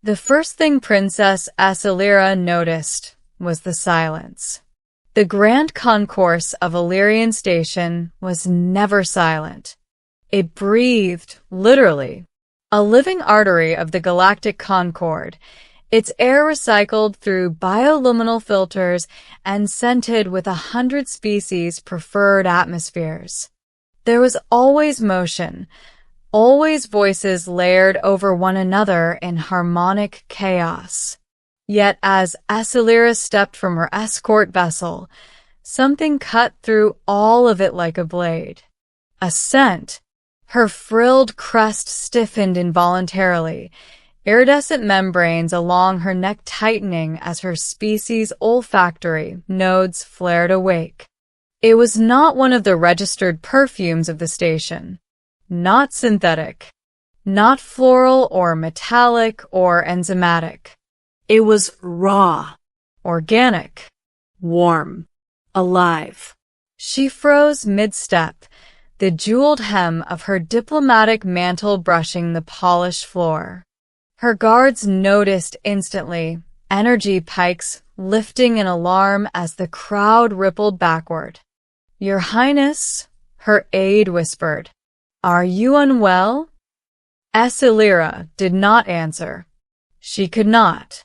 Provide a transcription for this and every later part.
The first thing Princess Acelera noticed was the silence. The grand concourse of Illyrian Station was never silent. It breathed, literally. A living artery of the Galactic Concord, its air recycled through bioluminal filters and scented with 100 species' preferred atmospheres. There was always motion, always voices layered over one another in harmonic chaos. Yet as Acelera stepped from her escort vessel, something cut through all of it like a blade. A scent. Her frilled crest stiffened involuntarily, iridescent membranes along her neck tightening as her species' olfactory nodes flared awake. It was not one of the registered perfumes of the station. Not synthetic. Not floral or metallic or enzymatic. It was raw, Organic. warm, alive. She froze mid-step, the jeweled hem of her diplomatic mantle brushing the polished floor. Her guards noticed instantly, energy pikes lifting in alarm as the crowd rippled backward. "Your Highness," her aide whispered, "are you unwell?" Acelera did not answer. She could not,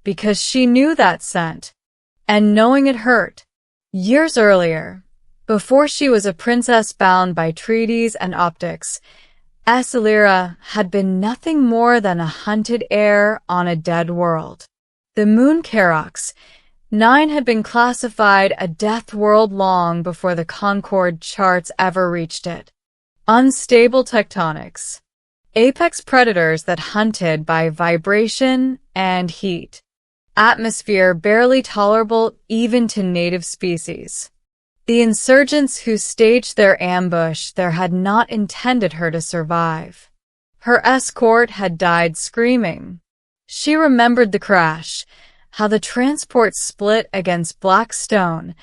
because she knew that scent, and knowing it hurt. Years earlier, before she was a princess bound by treaties and optics, Acelera had been nothing more than a hunted heir on a dead world. The moon Karox 9 had been classified a death world long before the Concord charts ever reached it. Unstable tectonics. Apex predators that hunted by vibration and heat. Atmosphere barely tolerable even to native species. The insurgents who staged their ambush there had not intended her to survive. Her escort had died screaming. She remembered the crash, how the transport split against black stone,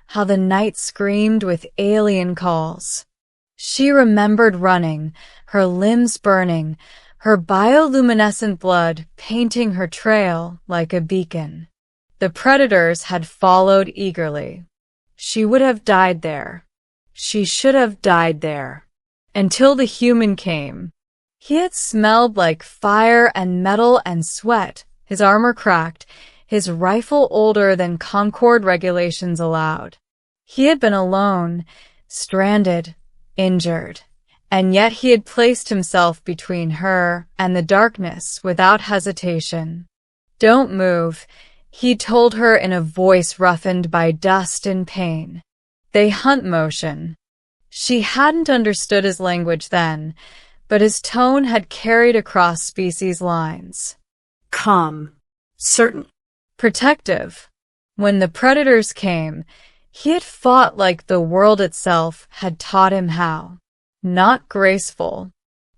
how the night screamed with alien calls. She remembered running, her limbs burning, her bioluminescent blood painting her trail like a beacon. The predators had followed eagerly. She would have died there. She should have died there. Until the human came. He had smelled like fire and metal and sweat, his armor cracked, his rifle older than Concord regulations allowed. He had been alone, stranded, injured, and yet he had placed himself between her and the darkness without hesitation. "Don't move," he told her in a voice roughened by dust and pain. "They hunt motion." She hadn't understood his language then, but his tone had carried across species lines. Calm. Certain. Protective. When the predators came, he had fought like the world itself had taught him how. Not graceful.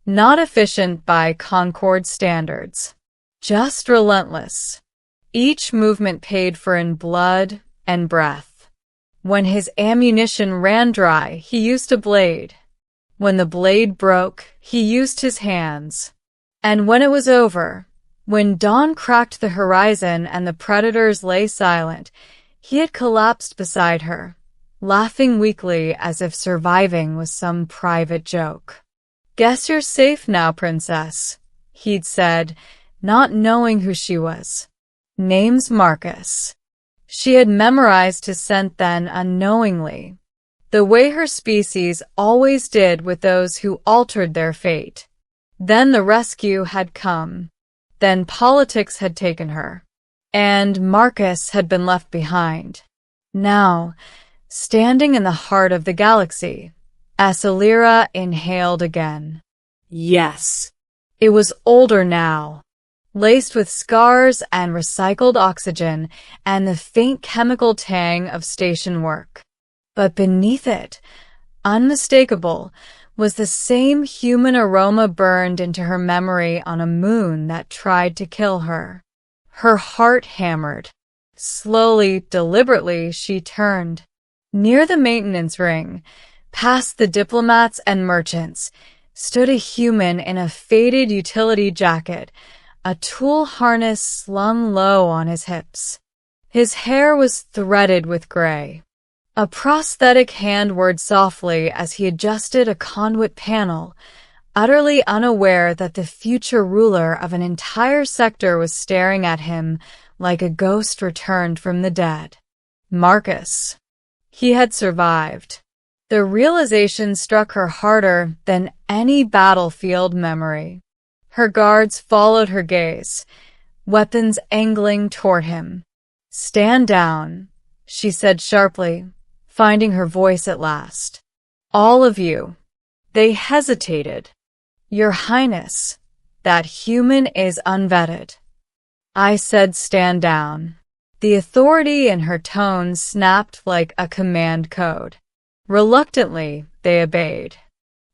Not efficient by Concord standards. Just relentless. Each movement paid for in blood and breath. When his ammunition ran dry, he used a blade. When the blade broke, he used his hands. And when it was over, when dawn cracked the horizon and the predators lay silent, he had collapsed beside her, laughing weakly as if surviving was some private joke. "Guess you're safe now, princess," he'd said, not knowing who she was. "Name's Marcus." She had memorized his scent then unknowingly, the way her species always did with those who altered their fate. Then the rescue had come. Then politics had taken her. And Marcus had been left behind. Now, standing in the heart of the galaxy, Acelera inhaled again. Yes. It was older now, laced with scars and recycled oxygen and the faint chemical tang of station work. But beneath it, unmistakable, was the same human aroma burned into her memory on a moon that tried to kill her. Her heart hammered. Slowly, deliberately, she turned. Near the maintenance ring, past the diplomats and merchants, stood a human in a faded utility jacket, a tool harness slung low on his hips. His hair was threaded with gray. A prosthetic hand whirred softly as he adjusted a conduit panel, utterly unaware that the future ruler of an entire sector was staring at him like a ghost returned from the dead. Marcus. He had survived. The realization struck her harder than any battlefield memory. Her guards followed her gaze, weapons angling toward him. "Stand down," she said sharply, finding her voice at last. "All of you." They hesitated. "Your Highness, that human is unvetted." I said stand down. The authority in her tone snapped like a command code. Reluctantly, they obeyed.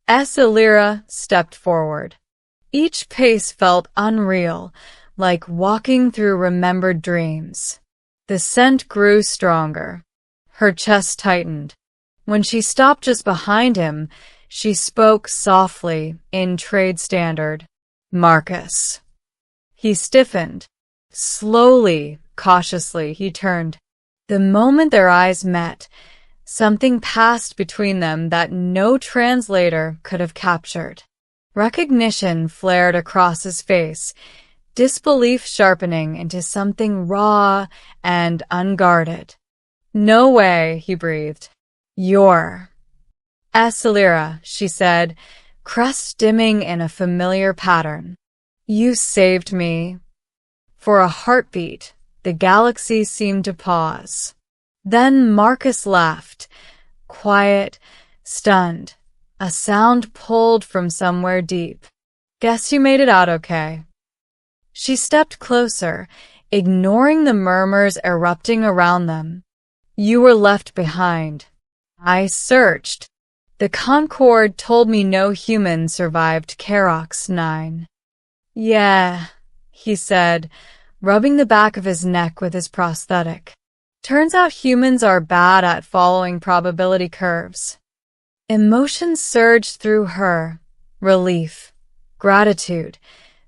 Esselira stepped forward. Each pace felt unreal, like walking through remembered dreams. The scent grew stronger. Her chest tightened. When she stopped just behind him, she spoke softly in trade standard. "Marcus." He stiffened. Slowly, cautiously, he turned. The moment their eyes met, something passed between them that no translator could have captured. Recognition flared across his face, disbelief sharpening into something raw and unguarded. "No way," he breathed. "You're Esselira," she said, crest dimming in a familiar pattern. "You saved me." For a heartbeat, the galaxy seemed to pause. Then Marcus laughed, quiet, stunned, a sound pulled from somewhere deep. "Guess you made it out okay." She stepped closer, ignoring the murmurs erupting around them. "You were left behind." I searched. The Concord told me no human survived Kerox 9. "Yeah," he said, rubbing the back of his neck with his prosthetic. "Turns out humans are bad at following probability curves." Emotion surged through her. Relief, gratitude,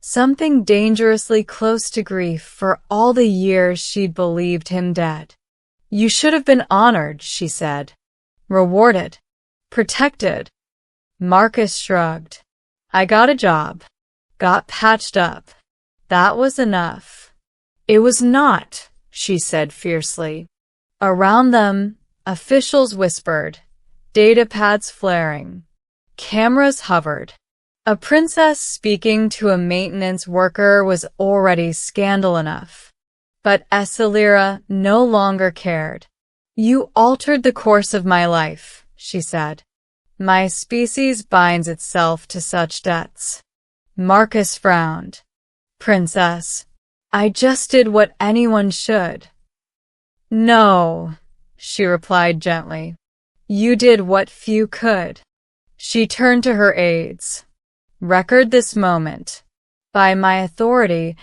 something dangerously close to grief for all the years she'd believed him dead. "You should have been honored," she said. "Rewarded. Protected." Marcus shrugged. "I got a job. Got patched up. That was enough." "It was not," she said fiercely. Around them, officials whispered, datapads flaring. Cameras hovered. A princess speaking to a maintenance worker was already scandal enough. But Esselira no longer cared. "You altered the course of my life," she said. "My species binds itself to such debts." Marcus frowned. "Princess, I just did what anyone should." "No," she replied gently. "You did what few could." She turned to her aides. "Record this moment. By my authority,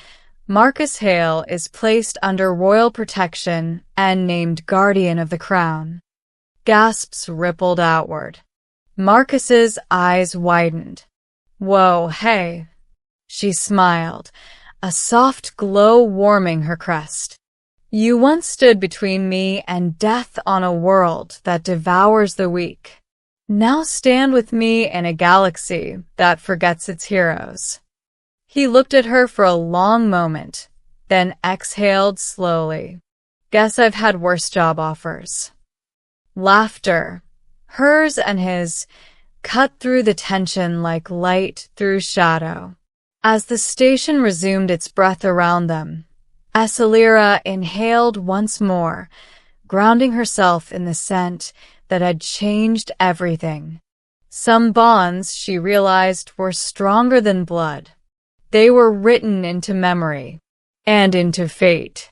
Marcus Hale is placed under royal protection and named Guardian of the Crown." Gasps rippled outward. Marcus's eyes widened. "Whoa, hey." She smiled, a soft glow warming her crest. "You once stood between me and death on a world that devours the weak. Now stand with me in a galaxy that forgets its heroes." He looked at her for a long moment, then exhaled slowly. "Guess I've had worse job offers." Laughter, hers and his, cut through the tension like light through shadow. As the station resumed its breath around them, Esselira inhaled once more, grounding herself in the scent that had changed everything. Some bonds, she realized, were stronger than blood. They were written into memory and into fate.